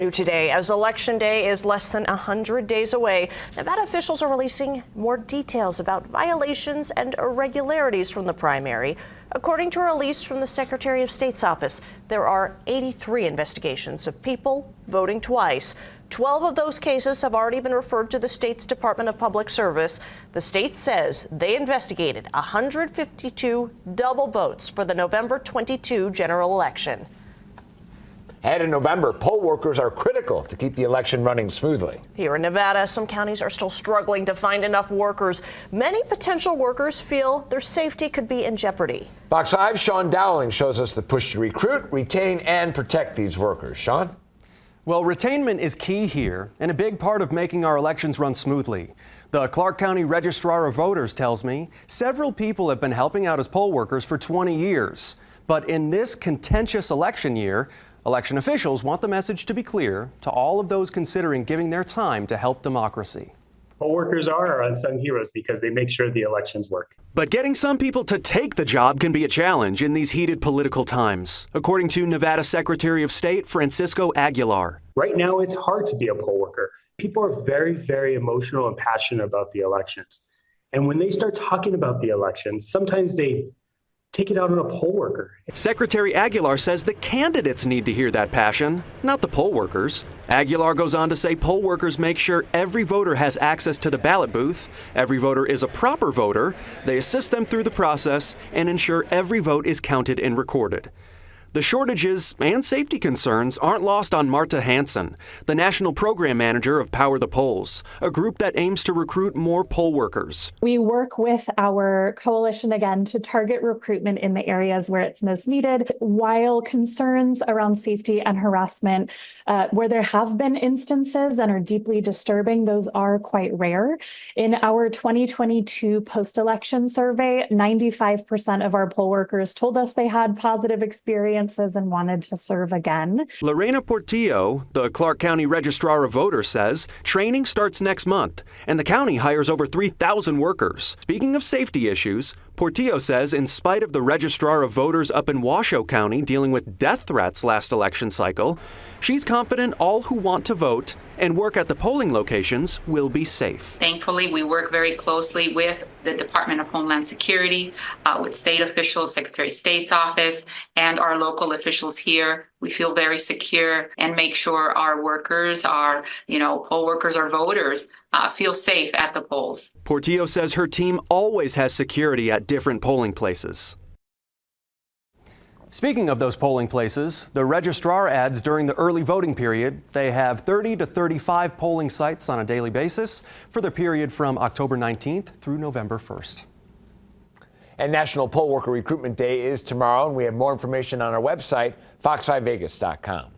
New today, as Election Day is less than 100 days away, Nevada officials are releasing more details about violations and irregularities from the primary. According to a release from the Secretary of State's office, there are 83 investigations of people voting twice. 12 of those cases have already been referred to the state's Department of Public Service. The state says they investigated 152 double votes for the November 22 general election. Ahead in November, poll workers are critical to keep the election running smoothly. Here in Nevada, some counties are still struggling to find enough workers. Many potential workers feel their safety could be in jeopardy. Fox 5's Sean Dowling shows us the push to recruit, retain, and protect these workers. Sean? Well, retainment is key here and a big part of making our elections run smoothly. The Clark County Registrar of Voters tells me several people have been helping out as poll workers for 20 years. But in this contentious election year, election officials want the message to be clear to all of those considering giving their time to help democracy. Poll workers are our unsung heroes because they make sure the elections work. But getting some people to take the job can be a challenge in these heated political times, according to Nevada Secretary of State Francisco Aguilar. Right now, it's hard to be a poll worker. People are very, very emotional and passionate about the elections. And when they start talking about the elections, sometimes they take it out on a poll worker. Secretary Aguilar says the candidates need to hear that passion, not the poll workers. Aguilar goes on to say poll workers make sure every voter has access to the ballot booth, every voter is a proper voter, they assist them through the process, and ensure every vote is counted and recorded. The shortages and safety concerns aren't lost on Marta Hansen, the National Program Manager of Power the Polls, a group that aims to recruit more poll workers. We work with our coalition again to target recruitment in the areas where it's most needed, while concerns around safety and harassment, where there have been instances and are deeply disturbing, those are quite rare. In our 2022 post-election survey, 95% of our poll workers told us they had positive experiences and wanted to serve again. Lorena Portillo, the Clark County Registrar of Voters, says training starts next month, and the county hires over 3,000 workers. Speaking of safety issues, Portillo says in spite of the Registrar of Voters up in Washoe County dealing with death threats last election cycle, she's confident all who want to vote and work at the polling locations will be safe. Thankfully, we work very closely with the Department of Homeland Security, with state officials, Secretary of State's office, and our local officials here. We feel very secure and make sure our workers, our poll workers, our voters feel safe at the polls. Portillo says her team always has security at different polling places. Speaking of those polling places, the registrar adds during the early voting period, they have 30 to 35 polling sites on a daily basis for the period from October 19th through November 1st. And National Poll Worker Recruitment Day is tomorrow, and we have more information on our website, fox5vegas.com.